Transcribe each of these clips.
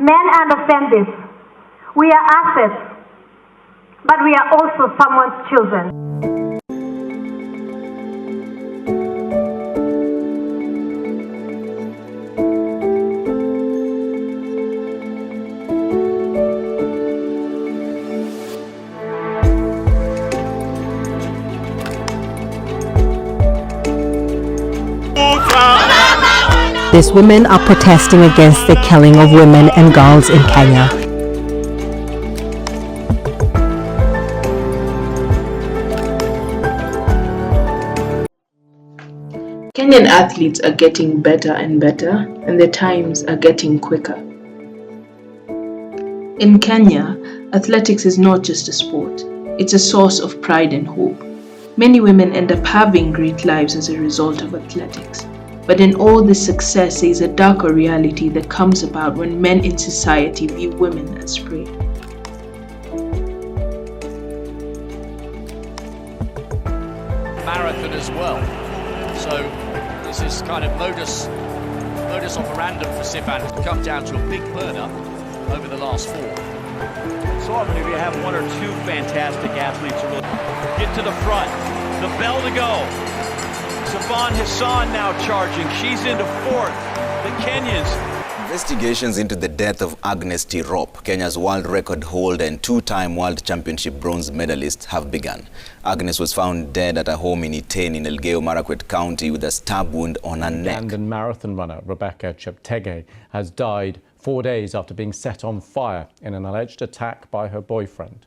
Men understand this. We are assets, but we are also someone's children. These women are protesting against the killing of women and girls in Kenya. Kenyan athletes are getting better and better, and their times are getting quicker. In Kenya, athletics is not just a sport, it's a source of pride and hope. Many women end up having great lives as a result of athletics. But in all this success, there is a darker reality that comes about when men in society view women as prey. Marathon as well. So this is kind of modus operandum for Sifan to come down to a big burn-up over the last four. So often if you have one or two fantastic athletes who really get to the front, the bell to go. Sifan Hassan now charging. She's into fourth. The Kenyans. Investigations into the death of Agnes Tirop, Kenya's world record holder and two-time world championship bronze medalist, have begun. Agnes was found dead at her home in Iten in Elgeyo Marakwet County with a stab wound on her neck. Ugandan marathon runner Rebecca Cheptegei has died 4 days after being set on fire in an alleged attack by her boyfriend.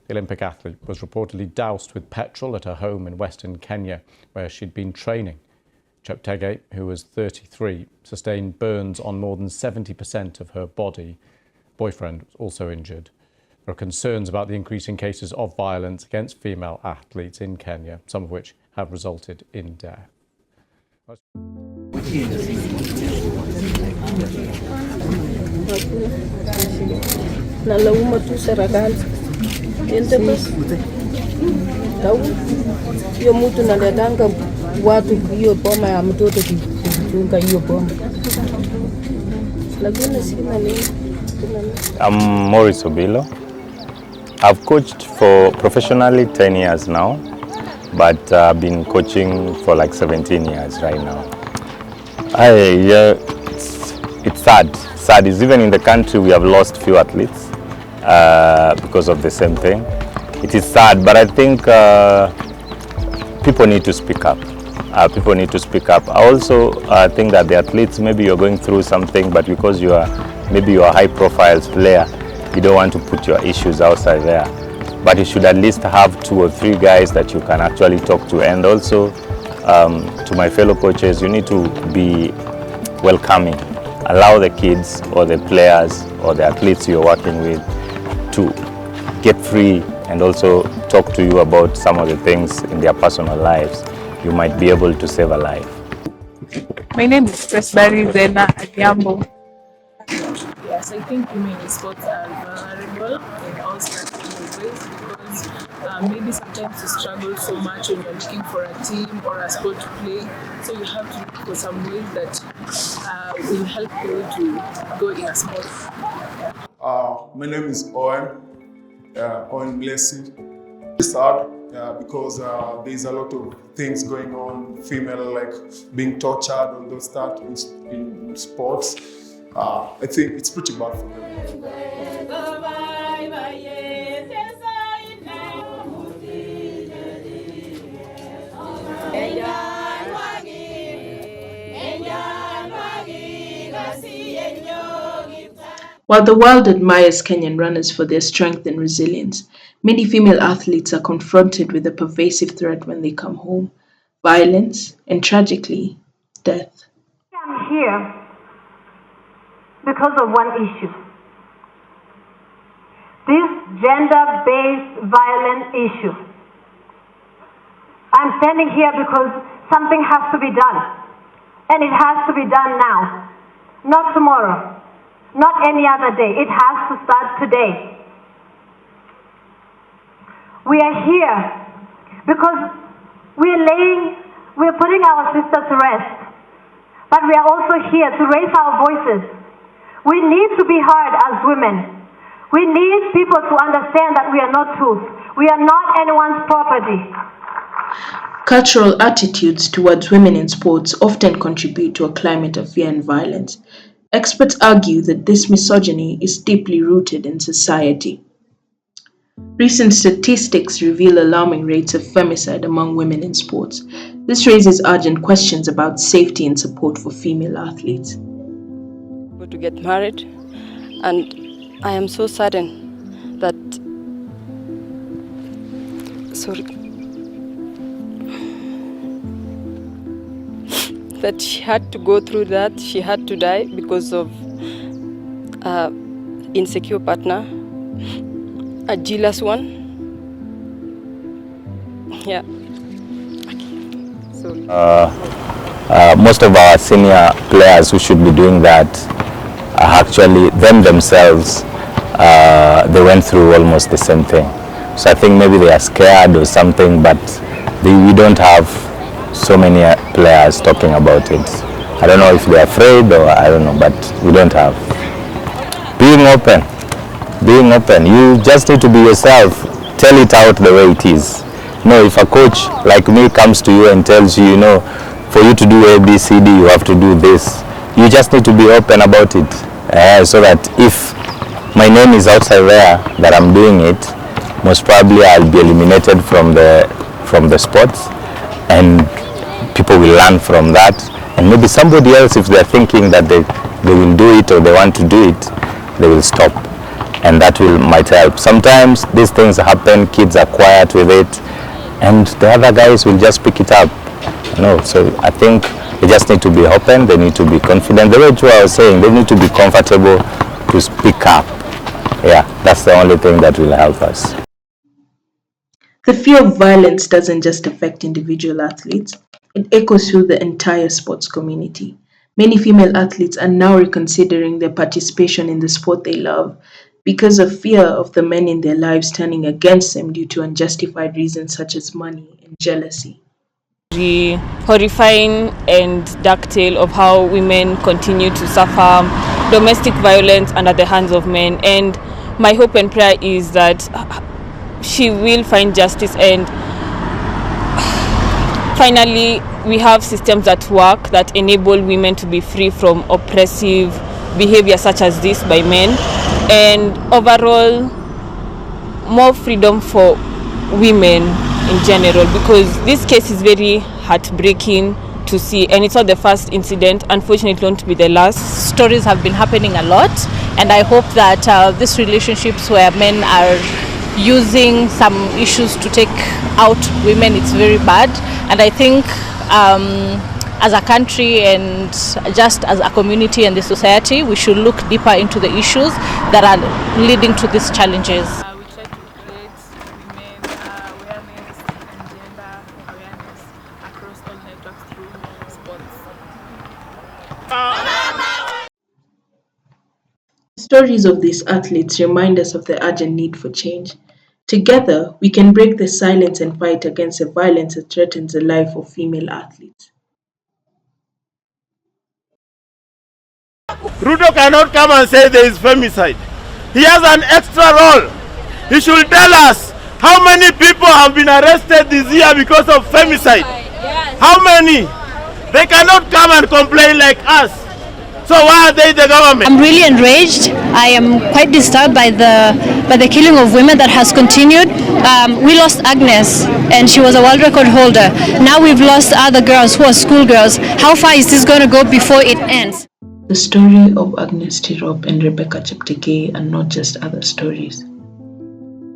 The Olympic athlete was reportedly doused with petrol at her home in western Kenya, where she'd been training. Cheptegei, who was 33, sustained burns on more than 70% of her body. Boyfriend was also injured. There are concerns about the increasing cases of violence against female athletes in Kenya, some of which have resulted in death. Hiyo mtu naletanga watu hiyo boma ya mtoto kichunga hiyo boma. Lakini sina nini. I'm Maurice Obilo. I've coached for professionally 10 years now, but I've been coaching for like 17 years right now. It's sad. Sad is even in the country we have lost few athletes because of the same thing. It is sad, but I think people need to speak up. People need to speak up. I also think that the athletes, maybe you're going through something, but because you're a high-profile player, you don't want to put your issues outside there. But you should at least have 2 or 3 guys that you can actually talk to. And also, to my fellow coaches, you need to be welcoming. Allow the kids or the players or the athletes you're working with to get free and also talk to you about some of the things in their personal lives. You might be able to save a life. My name is Presbyterian Zena Adiambo. Yes, I think women in sports are vulnerable in all spectrum ways because maybe sometimes you struggle so much when you're looking for a team or a sport to play. So you have to look for some ways that will help you to go in a sport. My name is Owen Blessed. It's sad because there's a lot of things going on, female like being tortured and those stuff in sports. I think it's pretty bad for them. While the world admires Kenyan runners for their strength and resilience, many female athletes are confronted with a pervasive threat when they come home: violence and, tragically, death. I'm here because of one issue. This gender-based violence issue. I'm standing here because something has to be done. And it has to be done now, not tomorrow. Not any other day. It has to start today. We are here because we're putting our sisters to rest. But we are also here to raise our voices. We need to be heard as women. We need people to understand that we are not tools. We are not anyone's property. Cultural attitudes towards women in sports often contribute to a climate of fear and violence. Experts argue that this misogyny is deeply rooted in society. Recent statistics reveal alarming rates of femicide among women in sports. This raises urgent questions about safety and support for female athletes. To get married, and I am so saddened that that she had to go through that. She had to die because of insecure partner, a jealous one. Yeah. Sorry. Most of our senior players who should be doing that are actually themselves. They went through almost the same thing. So I think maybe they are scared or something, but we don't have so many players talking about it. I don't know if they're afraid or I don't know, but we don't have. Being open. You just need to be yourself. Tell it out the way it is. If a coach like me comes to you and tells you, for you to do A, B, C, D, you have to do this. You just need to be open about it, so that if my name is outside there that I'm doing it, most probably I'll be eliminated from the sports, and people will learn from that. And maybe somebody else, if they're thinking that they will do it or they want to do it, they will stop, and that might help. Sometimes these things happen, kids are quiet with it, and the other guys will just pick it up. So I think they just need to be open, they need to be confident. The way I was saying, they need to be comfortable to speak up. Yeah, that's the only thing that will help us. The fear of violence doesn't just affect individual athletes, it echoes through the entire sports community. Many female athletes are now reconsidering their participation in the sport they love because of fear of the men in their lives turning against them due to unjustified reasons such as money and jealousy. The horrifying and dark tale of how women continue to suffer domestic violence under the hands of men, and my hope and prayer is that she will find justice, and finally we have systems at work that enable women to be free from oppressive behavior such as this by men, and overall more freedom for women in general, because this case is very heartbreaking to see, and it's not the first incident. Unfortunately, it won't be the last. Stories have been happening a lot, and I hope that these relationships where men are using some issues to take out women, it's very bad. And I think as a country and just as a community and the society, we should look deeper into the issues that are leading to these challenges. We try to create women awareness and gender awareness across all networks through sports. Stories of these athletes remind us of the urgent need for change. Together, we can break the silence and fight against the violence that threatens the life of female athletes. Ruto cannot come and say there is femicide. He has an extra role. He should tell us how many people have been arrested this year because of femicide. Yes. How many? They cannot come and complain like us. So why are they the government? I'm really enraged. I am quite disturbed by the killing of women that has continued. We lost Agnes, and she was a world record holder. Now we've lost other girls who are schoolgirls. How far is this going to go before it ends? The story of Agnes Tirop and Rebecca Cheptegei are not just other stories.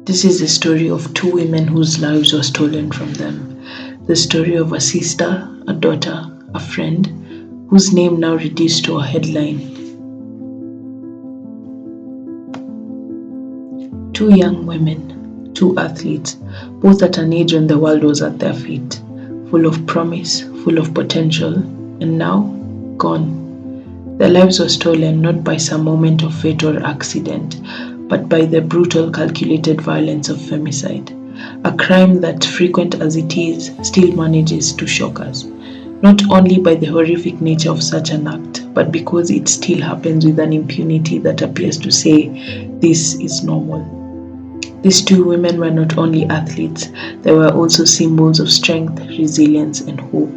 This is the story of two women whose lives were stolen from them. The story of a sister, a daughter, a friend, whose name now reduced to a headline. Two young women, two athletes, both at an age when the world was at their feet, full of promise, full of potential, and now gone. Their lives were stolen not by some moment of fate or accident, but by the brutal, calculated violence of femicide, a crime that, frequent as it is, still manages to shock us. Not only by the horrific nature of such an act, but because it still happens with an impunity that appears to say this is normal. These two women were not only athletes, they were also symbols of strength, resilience, and hope.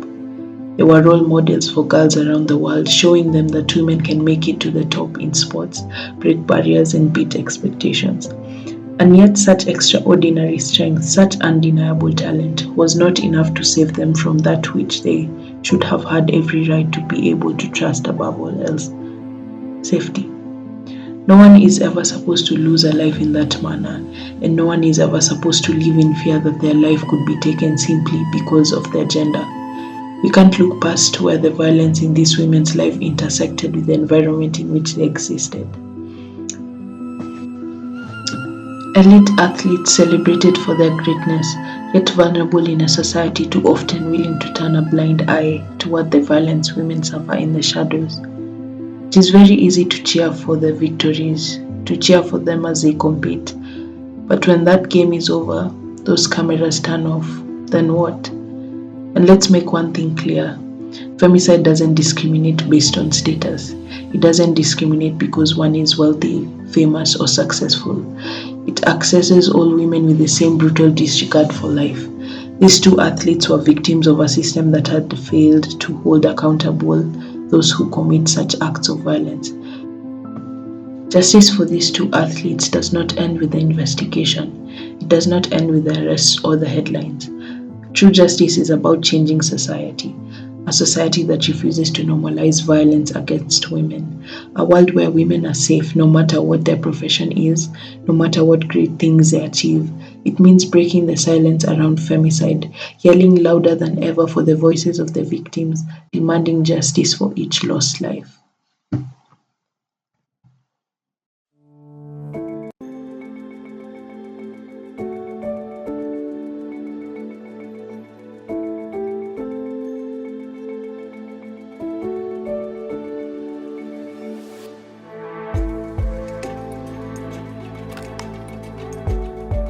They were role models for girls around the world, showing them that women can make it to the top in sports, break barriers, and beat expectations. And yet, such extraordinary strength, such undeniable talent, was not enough to save them from that which they should have had every right to be able to trust above all else: safety. No one is ever supposed to lose a life in that manner, and no one is ever supposed to live in fear that their life could be taken simply because of their gender. We can't look past where the violence in these women's life intersected with the environment in which they existed. Elite athletes celebrated for their greatness, yet vulnerable in a society too often willing to turn a blind eye toward the violence women suffer in the shadows. It is very easy to cheer for the victories, to cheer for them as they compete. But when that game is over, those cameras turn off, then what? And let's make one thing clear. Femicide doesn't discriminate based on status. It doesn't discriminate because one is wealthy, famous, or successful. It accesses all women with the same brutal disregard for life. These two athletes were victims of a system that had failed to hold accountable those who commit such acts of violence. Justice for these two athletes does not end with the investigation. It does not end with the arrests or the headlines. True justice is about changing society, a society that refuses to normalize violence against women, a world where women are safe no matter what their profession is, no matter what great things they achieve. It means breaking the silence around femicide, yelling louder than ever for the voices of the victims, demanding justice for each lost life.